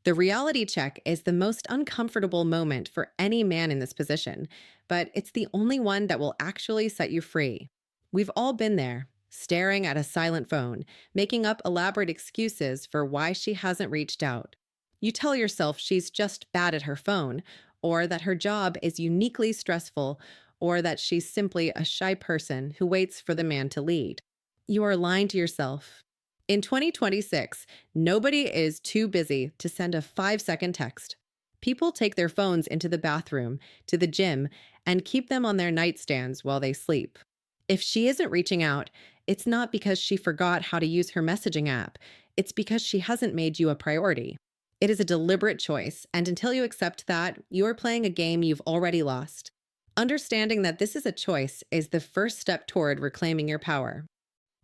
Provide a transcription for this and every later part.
The reality check is the most uncomfortable moment for any man in this position, but it's the only one that will actually set you free. We've all been there, staring at a silent phone, making up elaborate excuses for why she hasn't reached out. You tell yourself she's just bad at her phone, or that her job is uniquely stressful, or that she's simply a shy person who waits for the man to lead. You are lying to yourself. In 2026, nobody is too busy to send a 5-second text. People take their phones into the bathroom, to the gym, and keep them on their nightstands while they sleep. If she isn't reaching out, it's not because she forgot how to use her messaging app. It's because she hasn't made you a priority. It is a deliberate choice, and until you accept that, you are playing a game you've already lost. Understanding that this is a choice is the first step toward reclaiming your power.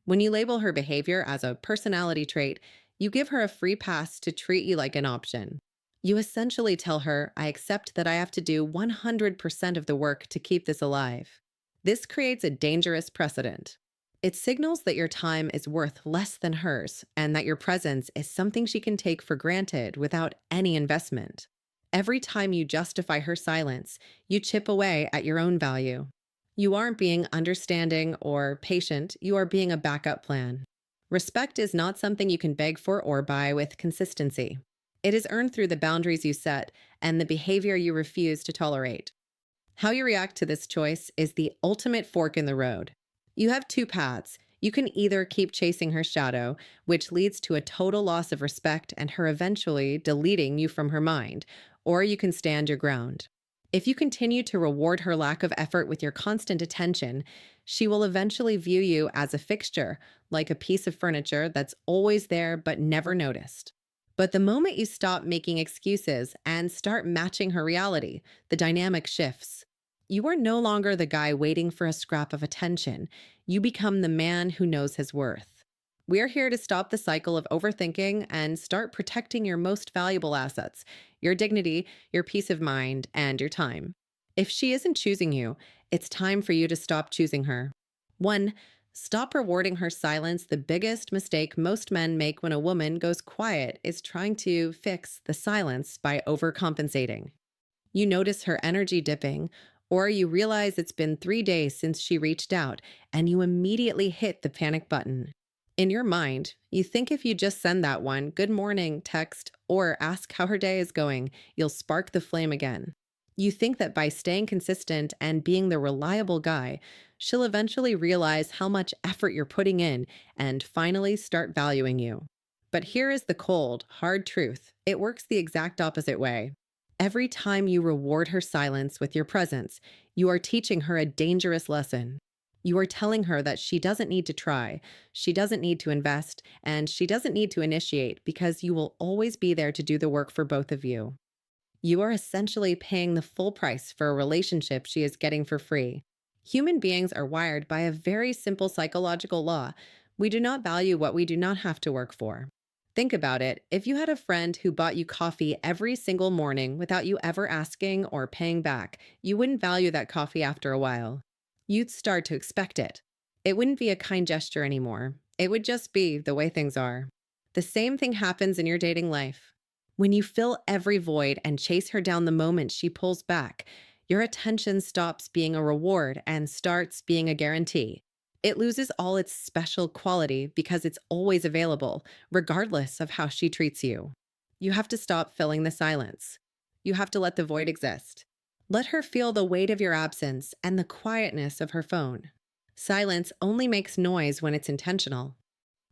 When you label her behavior as a personality trait, you give her a free pass to treat you like an option. You essentially tell her, I accept that I have to do 100% of the work to keep this alive. This creates a dangerous precedent. It signals that your time is worth less than hers and that your presence is something she can take for granted without any investment. Every time you justify her silence, you chip away at your own value. You aren't being understanding or patient, you are being a backup plan. Respect is not something you can beg for or buy with consistency. It is earned through the boundaries you set and the behavior you refuse to tolerate. How you react to this choice is the ultimate fork in the road. You have two paths. You can either keep chasing her shadow, which leads to a total loss of respect and her eventually deleting you from her mind, or you can stand your ground. If you continue to reward her lack of effort with your constant attention, she will eventually view you as a fixture, like a piece of furniture that's always there but never noticed. But the moment you stop making excuses and start matching her reality, the dynamic shifts. You are no longer the guy waiting for a scrap of attention. You become the man who knows his worth. We're here to stop the cycle of overthinking and start protecting your most valuable assets, your dignity, your peace of mind, and your time. If she isn't choosing you, it's time for you to stop choosing her. 1. Stop rewarding her silence. The biggest mistake most men make when a woman goes quiet is trying to fix the silence by overcompensating. You notice her energy dipping, or you realize it's been 3 days since she reached out, and you immediately hit the panic button. In your mind, you think if you just send that one good morning text or ask how her day is going, you'll spark the flame again. You think that by staying consistent and being the reliable guy, she'll eventually realize how much effort you're putting in and finally start valuing you. But here is the cold, hard truth. It works the exact opposite way. Every time you reward her silence with your presence, you are teaching her a dangerous lesson. You are telling her that she doesn't need to try, she doesn't need to invest, and she doesn't need to initiate because you will always be there to do the work for both of you. You are essentially paying the full price for a relationship she is getting for free. Human beings are wired by a very simple psychological law. We do not value what we do not have to work for. Think about it. If you had a friend who bought you coffee every single morning without you ever asking or paying back, you wouldn't value that coffee after a while. You'd start to expect it. It wouldn't be a kind gesture anymore. It would just be the way things are. The same thing happens in your dating life. When you fill every void and chase her down the moment she pulls back, your attention stops being a reward and starts being a guarantee. It loses all its special quality because it's always available, regardless of how she treats you. You have to stop filling the silence. You have to let the void exist. Let her feel the weight of your absence and the quietness of her phone. Silence only makes noise when it's intentional.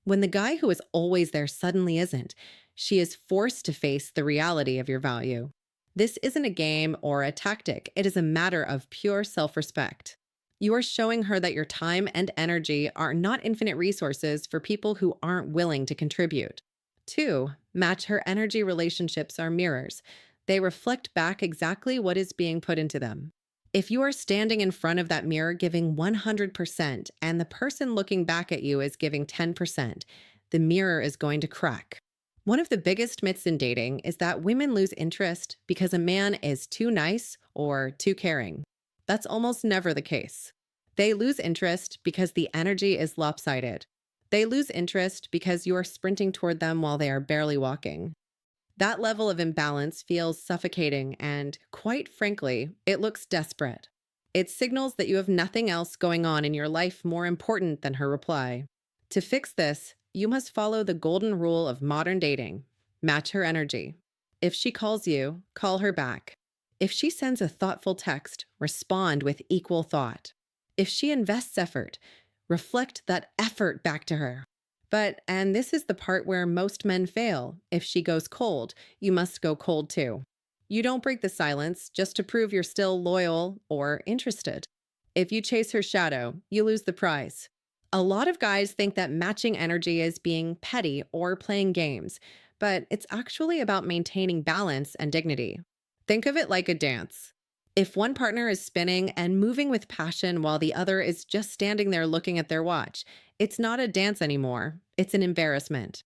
When the guy who is always there suddenly isn't, she is forced to face the reality of your value. This isn't a game or a tactic. It is a matter of pure self-respect. You are showing her that your time and energy are not infinite resources for people who aren't willing to contribute. 2. Match her energy. Relationships are mirrors. They reflect back exactly what is being put into them. If you are standing in front of that mirror giving 100% and the person looking back at you is giving 10%, the mirror is going to crack. One of the biggest myths in dating is that women lose interest because a man is too nice or too caring. That's almost never the case. They lose interest because the energy is lopsided. They lose interest because you are sprinting toward them while they are barely walking. That level of imbalance feels suffocating and, quite frankly, it looks desperate. It signals that you have nothing else going on in your life more important than her reply. To fix this, you must follow the golden rule of modern dating: match her energy. If she calls you, call her back. If she sends a thoughtful text, respond with equal thought. If she invests effort, reflect that effort back to her. But, and this is the part where most men fail, if she goes cold, you must go cold too. You don't break the silence just to prove you're still loyal or interested. If you chase her shadow, you lose the prize. A lot of guys think that matching energy is being petty or playing games, but it's actually about maintaining balance and dignity. Think of it like a dance. If one partner is spinning and moving with passion while the other is just standing there looking at their watch, it's not a dance anymore, it's an embarrassment.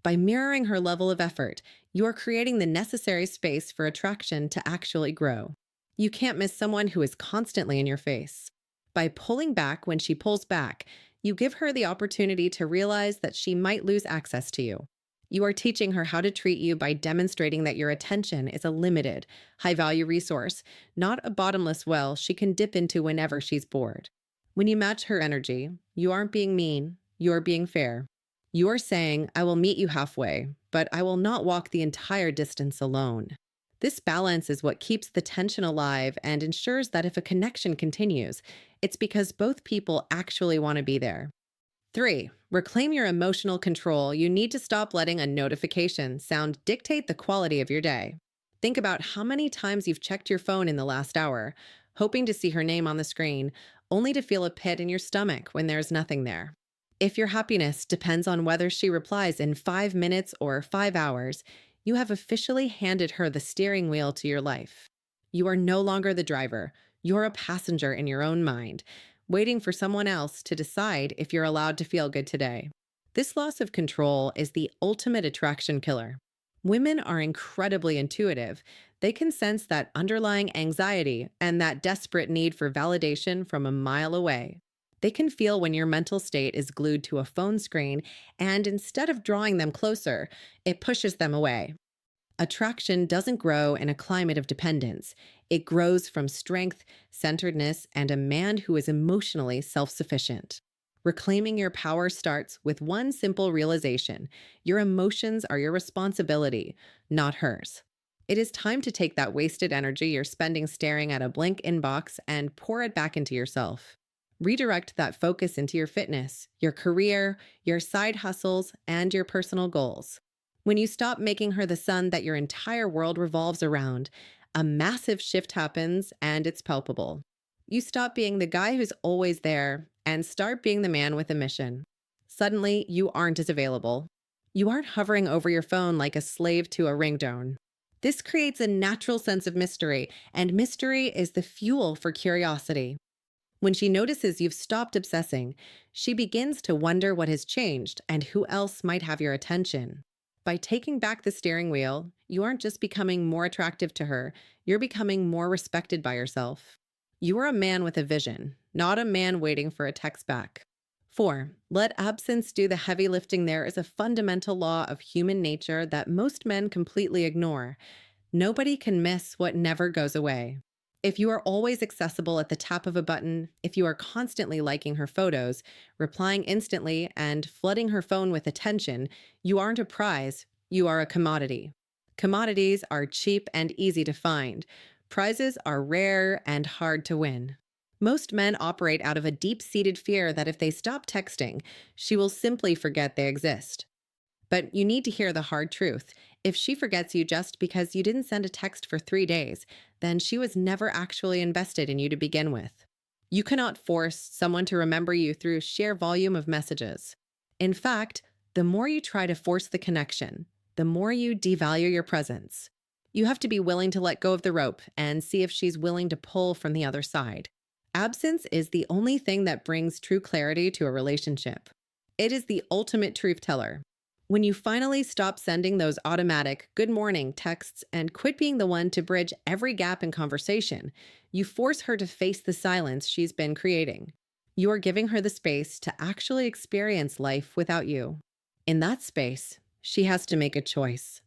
By mirroring her level of effort, you are creating the necessary space for attraction to actually grow. You can't miss someone who is constantly in your face. By pulling back when she pulls back, you give her the opportunity to realize that she might lose access to you. You are teaching her how to treat you by demonstrating that your attention is a limited, high value resource, not a bottomless well she can dip into whenever she's bored. When you match her energy, you aren't being mean, you're being fair. You're saying, I will meet you halfway, but I will not walk the entire distance alone. This balance is what keeps the tension alive and ensures that if a connection continues, it's because both people actually want to be there. 3. Reclaim your emotional control. You need to stop letting a notification sound dictate the quality of your day. Think about how many times you've checked your phone in the last hour, hoping to see her name on the screen, only to feel a pit in your stomach when there's nothing there. If your happiness depends on whether she replies in 5 minutes or 5 hours, you have officially handed her the steering wheel to your life. You are no longer the driver, you're a passenger in your own mind, waiting for someone else to decide if you're allowed to feel good today. This loss of control is the ultimate attraction killer. Women are incredibly intuitive. They can sense that underlying anxiety and that desperate need for validation from a mile away. They can feel when your mental state is glued to a phone screen, and instead of drawing them closer, it pushes them away. Attraction doesn't grow in a climate of dependence. It grows from strength, centeredness, and a man who is emotionally self sufficient. Reclaiming your power starts with one simple realization: your emotions are your responsibility, not hers. It is time to take that wasted energy you're spending staring at a blank inbox and pour it back into yourself. Redirect that focus into your fitness, your career, your side hustles, and your personal goals. When you stop making her the sun that your entire world revolves around, a massive shift happens and it's palpable. You stop being the guy who's always there and start being the man with a mission. Suddenly, you aren't as available. You aren't hovering over your phone like a slave to a ringtone. This creates a natural sense of mystery, and mystery is the fuel for curiosity. When she notices you've stopped obsessing, she begins to wonder what has changed and who else might have your attention. By taking back the steering wheel, you aren't just becoming more attractive to her, you're becoming more respected by yourself. You are a man with a vision, not a man waiting for a text back. 4. Let absence do the heavy lifting. There is a fundamental law of human nature that most men completely ignore. Nobody can miss what never goes away. If you are always accessible at the tap of a button, if you are constantly liking her photos, replying instantly, and flooding her phone with attention, you aren't a prize, you are a commodity. Commodities are cheap and easy to find. Prizes are rare and hard to win. Most men operate out of a deep-seated fear that if they stop texting, she will simply forget they exist. But you need to hear the hard truth. If she forgets you just because you didn't send a text for 3 days, then she was never actually invested in you to begin with. You cannot force someone to remember you through sheer volume of messages. In fact, the more you try to force the connection, the more you devalue your presence. You have to be willing to let go of the rope and see if she's willing to pull from the other side. Absence is the only thing that brings true clarity to a relationship. It is the ultimate truth teller. When you finally stop sending those automatic good morning texts and quit being the one to bridge every gap in conversation, you force her to face the silence she's been creating. You are giving her the space to actually experience life without you. In that space, she has to make a choice.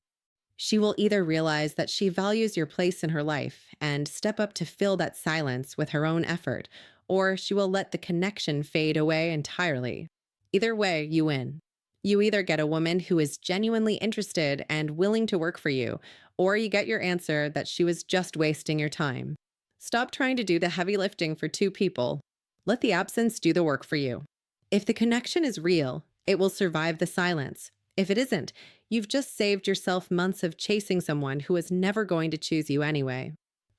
She will either realize that she values your place in her life and step up to fill that silence with her own effort, or she will let the connection fade away entirely. Either way, you win. You either get a woman who is genuinely interested and willing to work for you, or you get your answer that she was just wasting your time. Stop trying to do the heavy lifting for two people. Let the absence do the work for you. If the connection is real, it will survive the silence. If it isn't, you've just saved yourself months of chasing someone who is never going to choose you anyway.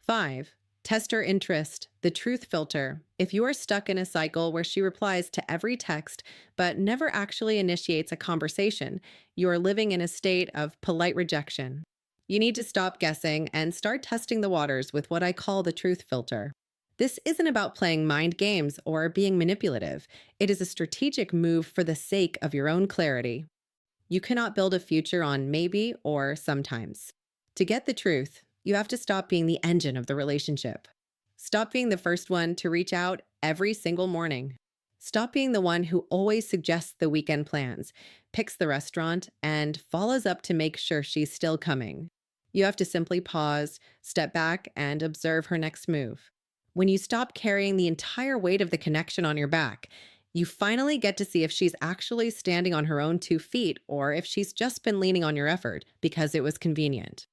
5. Test her interest, the truth filter. If you are stuck in a cycle where she replies to every text but never actually initiates a conversation, you are living in a state of polite rejection. You need to stop guessing and start testing the waters with what I call the truth filter. This isn't about playing mind games or being manipulative. It is a strategic move for the sake of your own clarity. You cannot build a future on maybe or sometimes. To get the truth, you have to stop being the engine of the relationship. Stop being the first one to reach out every single morning. Stop being the one who always suggests the weekend plans, picks the restaurant, and follows up to make sure she's still coming. You have to simply pause, step back, and observe her next move. When you stop carrying the entire weight of the connection on your back, you finally get to see if she's actually standing on her own 2 feet or if she's just been leaning on your effort because it was convenient.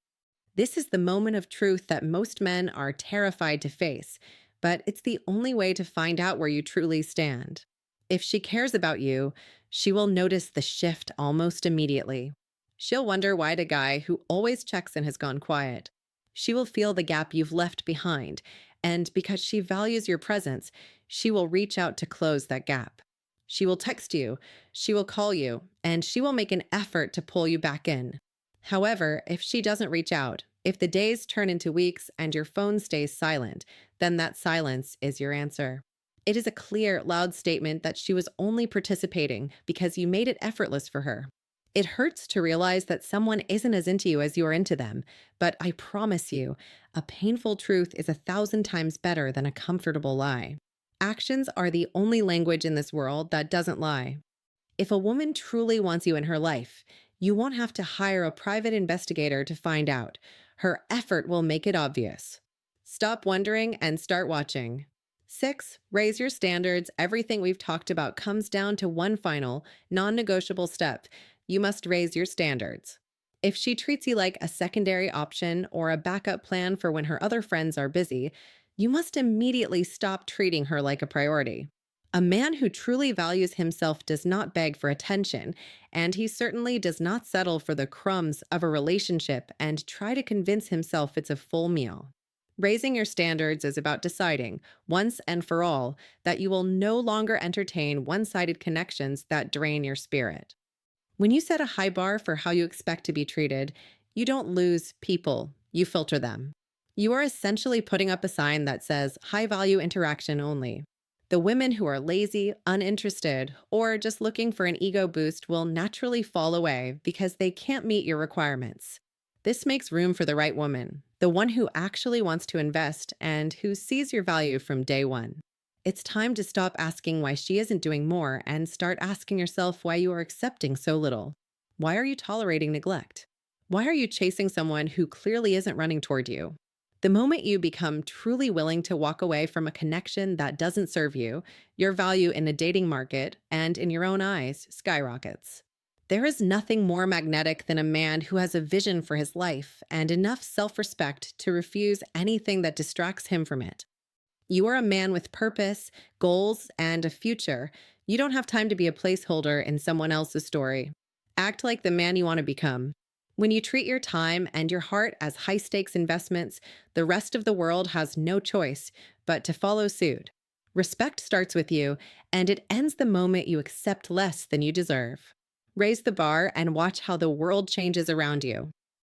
This is the moment of truth that most men are terrified to face, but it's the only way to find out where you truly stand. If she cares about you, she will notice the shift almost immediately. She'll wonder why the guy who always checks in has gone quiet. She will feel the gap you've left behind, and because she values your presence, she will reach out to close that gap. She will text you, she will call you, and she will make an effort to pull you back in. However, if she doesn't reach out, if the days turn into weeks and your phone stays silent, then that silence is your answer. It is a clear, loud statement that she was only participating because you made it effortless for her. It hurts to realize that someone isn't as into you as you are into them, but I promise you, a painful truth is 1,000 times better than a comfortable lie. Actions are the only language in this world that doesn't lie. If a woman truly wants you in her life, you won't have to hire a private investigator to find out. Her effort will make it obvious. Stop wondering and start watching. 6. Raise your standards. Everything we've talked about comes down to one final, non-negotiable step. You must raise your standards. If she treats you like a secondary option or a backup plan for when her other friends are busy, you must immediately stop treating her like a priority. A man who truly values himself does not beg for attention, and he certainly does not settle for the crumbs of a relationship and try to convince himself it's a full meal. Raising your standards is about deciding, once and for all, that you will no longer entertain one-sided connections that drain your spirit. When you set a high bar for how you expect to be treated, you don't lose people, you filter them. You are essentially putting up a sign that says high-value interaction only. The women who are lazy, uninterested, or just looking for an ego boost will naturally fall away because they can't meet your requirements. This makes room for the right woman, the one who actually wants to invest and who sees your value from day one. It's time to stop asking why she isn't doing more and start asking yourself why you are accepting so little. Why are you tolerating neglect? Why are you chasing someone who clearly isn't running toward you? The moment you become truly willing to walk away from a connection that doesn't serve you, your value in the dating market and in your own eyes skyrockets. There is nothing more magnetic than a man who has a vision for his life and enough self-respect to refuse anything that distracts him from it. You are a man with purpose, goals, and a future. You don't have time to be a placeholder in someone else's story. Act like the man you want to become. When you treat your time and your heart as high-stakes investments, the rest of the world has no choice but to follow suit. Respect starts with you, and it ends the moment you accept less than you deserve. Raise the bar and watch how the world changes around you.